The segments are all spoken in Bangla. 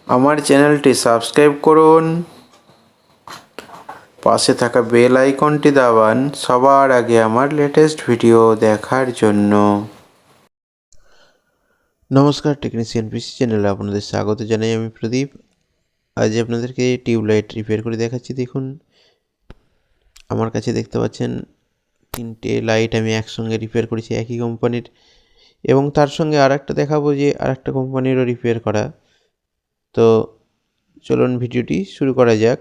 আমার চ্যানেলটি সাবস্ক্রাইব করুন, পাশে থাকা বেল আইকনটি দাবান সবার আগে আমার লেটেস্ট ভিডিও দেখার জন্য। নমস্কার, টেকনিশিয়ান পিসি চ্যানেলে আপনাদের স্বাগত জানাই। আমি প্রদীপ। আজ আপনাদেরকে টিউবলাইট রিপেয়ার করে দেখাচ্ছি। দেখুন, আমার কাছে দেখতে পাচ্ছেন 3টে লাইট আমি একসঙ্গে রিপেয়ার করেছি একই কোম্পানির, এবং তার সঙ্গে আর একটা দেখাবো যে আর একটা কোম্পানিরও রিপেয়ার করা। তো চলুন ভিডিওটি শুরু করা যাক।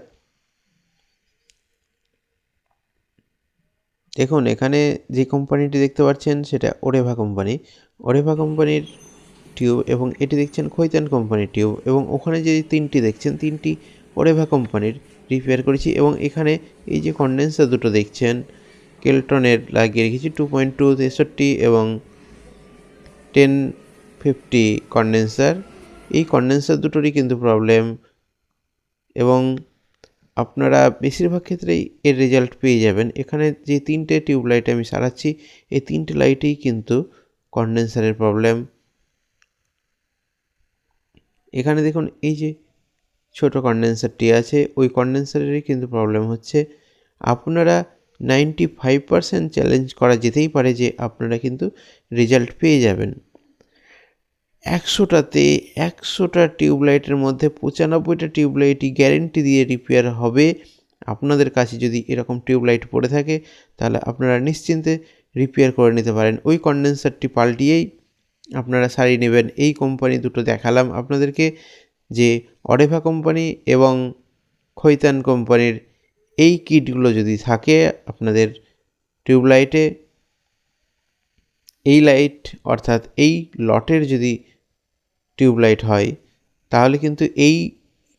দেখুন, এখানে যে কোম্পানিটি দেখতে পাচ্ছেন সেটা ওরেভা কোম্পানি। ওরেভা কোম্পানির টিউব, এবং এটি দেখছেন খৈতান কোম্পানির টিউব, এবং ওখানে যে 3টি দেখছেন 3টি ওরেভা কোম্পানির রিপেয়ার করেছি। এবং এখানে এই যে কন্ডেন্সার দুটো দেখছেন কেলটনের লাগিয়ে রেখেছি 2.2 63 এবং 1050 কন্ডেন্সার। এই কন্ডেন্সার দুটোরই কিন্তু প্রবলেম, এবং আপনারা বেশিরভাগ ক্ষেত্রেই এর রেজাল্ট পেয়ে যাবেন। এখানে যে 3টে টিউবলাইট আমি সারাচ্ছি, এই 3টে লাইটেই কিন্তু কন্ডেন্সারের প্রবলেম। এখানে দেখুন, এই যে ছোট কন্ডেন্সারটি আছে, ওই কন্ডেন্সারেরই কিন্তু প্রবলেম হচ্ছে। আপনারা 95% চ্যালেঞ্জ করা যেতেই পারে যে আপনারা কিন্তু রেজাল্ট পেয়ে যাবেন। 100টা টিউবলাইটের মধ্যে 95টা টিউবলাইটই গ্যারেন্টি দিয়ে রিপেয়ার হবে। আপনাদের কাছে যদি এরকম টিউবলাইট পড়ে থাকে, তাহলে আপনারা নিশ্চিন্তে রিপেয়ার করে নিতে পারেন। ওই কন্ডেন্সারটি পাল্টিয়েই আপনারা সারিয়ে নেবেন। এই কোম্পানি দুটো দেখালাম আপনাদেরকে, যে অরেভা কোম্পানি এবং খৈতান কোম্পানির এই কিটগুলো যদি থাকে আপনাদের টিউবলাইটে, এই লাইট অর্থাৎ এই লটের যদি টিউবলাইট হয়, তাহলে কিন্তু এই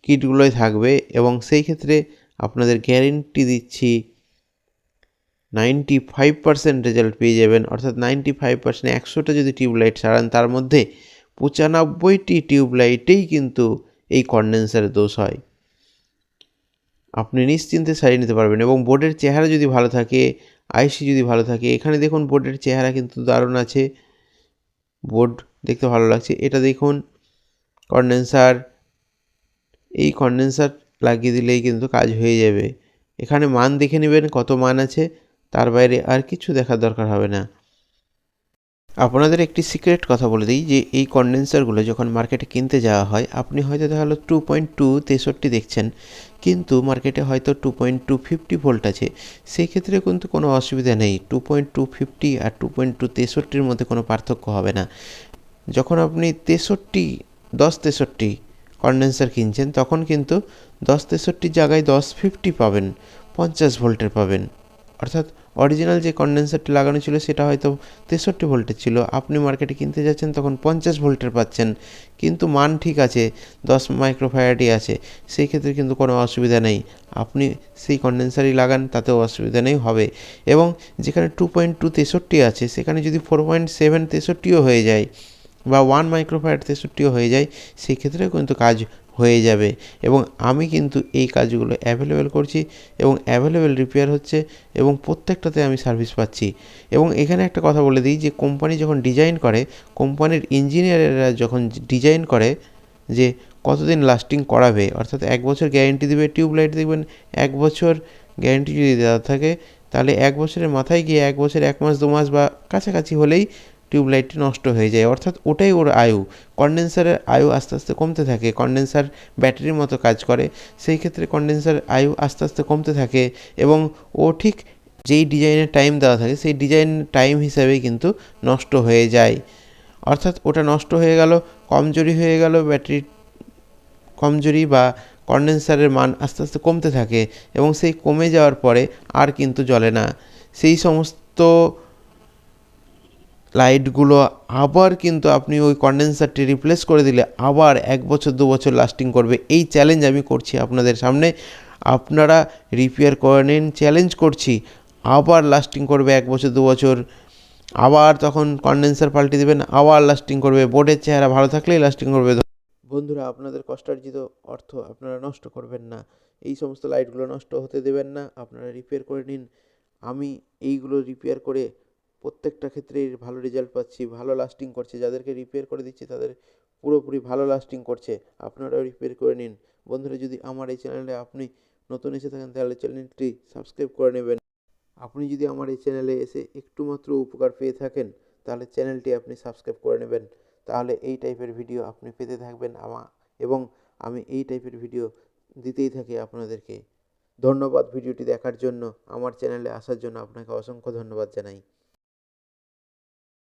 কিটগুলোই থাকবে, এবং সেই ক্ষেত্রে আপনাদের গ্যারেন্টি দিচ্ছি 95% রেজাল্ট পেয়ে যাবেন। অর্থাৎ 95%, 100টা যদি টিউবলাইট সারান তার মধ্যে 95টি টিউবলাইটেই কিন্তু এই কন্ডেন্সারের দোষ হয়। আপনি নিশ্চিন্তে সারিয়ে নিতে পারবেন। এবং বোর্ডের চেহারা যদি ভালো থাকে, আইসি যদি ভালো থাকে, এখানে দেখুন বোর্ডের চেহারা কিন্তু দারুণ আছে, বোর্ড দেখতে ভালো লাগছে। এটা দেখুন কন্ডেন্সার, এই কন্ডেন্সার লাগিয়ে দিলেই কিন্তু কাজ হয়ে যাবে। এখানে মান দেখে নেবেন কত মান আছে, তার বাইরে আর কিছু দেখার দরকার হবে না। আপনাদের একটি সিক্রেট কথা বলে দিই, যে এই কন্ডেন্সারগুলো যখন মার্কেটে কিনতে যাওয়া হয়, আপনি হয়তো তাহলে 2.2 63 দেখছেন, কিন্তু মার্কেটে হয়তো 2.250 ভোল্ট আছে। সেই ক্ষেত্রে কিন্তু কোনো অসুবিধা নেই। 2.250 আর 2.2 63-র মধ্যে কোনো পার্থক্য হবে না। যখন আপনি 10 63 কন্ডেন্সার কিনছেন, তখন কিন্তু 10 63 জায়গায় 1050 পাবেন, 50 ভোল্টের পাবেন। অর্থাৎ অরিজিনাল যে কন্ডেন্সারটি লাগানো ছিল সেটা হয়তো 63 ভোল্টের ছিল, আপনি মার্কেটে কিনতে যাচ্ছেন তখন 50 ভোল্টের পাচ্ছেন, কিন্তু মান ঠিক আছে, 10 মাইক্রোফ্যারাডই আছে। সেই ক্ষেত্রে কিন্তু কোনো অসুবিধা নেই, আপনি সেই কন্ডেন্সারই লাগান, তাতেও অসুবিধা নেই হবে। এবং যেখানে 2.2 63 আছে, সেখানে যদি 4.7 63ও হয়ে যায়, বা 1 মাইক্রোফ্যারাড 63ও হয়ে যায়, সেই ক্ষেত্রেও কিন্তু কাজ হয়ে যাবে। এবং আমি কিন্তু এই কাজগুলো অ্যাভেলেবেল করছি, এবং অ্যাভেলেবেল রিপেয়ার হচ্ছে, এবং প্রত্যেকটাতে আমি সার্ভিস পাচ্ছি। এবং এখানে একটা কথা বলে দিই, যে কোম্পানি যখন ডিজাইন করে, কোম্পানির ইঞ্জিনিয়ারেরা যখন ডিজাইন করে যে কতদিন লাস্টিং করাবে, অর্থাৎ 1 বছর গ্যারেন্টি দেবে টিউবলাইট, দেখবেন 1 বছর গ্যারেন্টি যদি দেওয়া থাকে, তাহলে 1 বছরের মাথায় গিয়ে 1 বছর 1 মাস 2 মাস বা কাছাকাছি হলেই টিউবলাইটটি নষ্ট হয়ে যায়। অর্থাৎ ওটাই ওর আয়ু। কন্ডেন্সারের আয়ু আস্তে আস্তে কমতে থাকে, কন্ডেন্সার ব্যাটারির মতো কাজ করে। সেই ক্ষেত্রে কন্ডেন্সার আয়ু আস্তে আস্তে কমতে থাকে, এবং ও ঠিক যেই ডিজাইনের টাইম দেওয়া থাকে সেই ডিজাইন টাইম হিসাবেই কিন্তু নষ্ট হয়ে যায়। অর্থাৎ ওটা নষ্ট হয়ে গেল, কমজোরি হয়ে গেল, ব্যাটারির কমজোরি বা কন্ডেন্সারের মান আস্তে আস্তে কমতে থাকে, এবং সেই কমে যাওয়ার পরে আর কিন্তু জ্বলে না। সেই সমস্ত লাইটগুলো আবার কিন্তু আপনি ওই কন্ডেন্সারটি রিপ্লেস করে দিলে আবার 1 বছর 2 বছর লাস্টিং করবে। এই চ্যালেঞ্জ আমি করছি আপনাদের সামনে, আপনারা রিপেয়ার করে নিন, চ্যালেঞ্জ করছি। আবার লাস্টিং করবে 1 বছর 2 বছর, আবার তখন কন্ডেন্সার পাল্টে দেবেন, আবার লাস্টিং করবে। বোর্ডের চেহারা ভালো থাকলেই লাস্টিং করবে। বন্ধুরা, আপনাদের কষ্টার্জিত অর্থ আপনারা নষ্ট করবেন না, এই সমস্ত লাইটগুলো নষ্ট হতে দেবেন না, আপনারা রিপেয়ার করে নিন। আমি এইগুলো রিপেয়ার করে প্রত্যেকটা ক্ষেত্রেই ভালো রেজাল্ট পাচ্ছি, ভালো লাস্টিং করছে। যাদেরকে রিপেয়ার করে দিচ্ছি তাদের পুরোপুরি ভালো লাস্টিং করছে, আপনারাও রিপেয়ার করে নিন। বন্ধুরা, যদি আমার এই চ্যানেলে আপনি নতুন এসে থাকেন তাহলে চ্যানেলটি সাবস্ক্রাইব করে নেবেন। আপনি যদি আমার এই চ্যানেলে এসে একটু মাত্র উপকার পেয়ে থাকেন তাহলে চ্যানেলটি আপনি সাবস্ক্রাইব করে নেবেন। তাহলে এই টাইপের ভিডিও আপনি পেতে থাকবেন এবং আমি এই টাইপের ভিডিও দিতেই থাকি আপনাদেরকে। ধন্যবাদ ভিডিওটি দেখার জন্য। আমার চ্যানেলে আসার জন্য আপনাকে অসংখ্য ধন্যবাদ জানাই।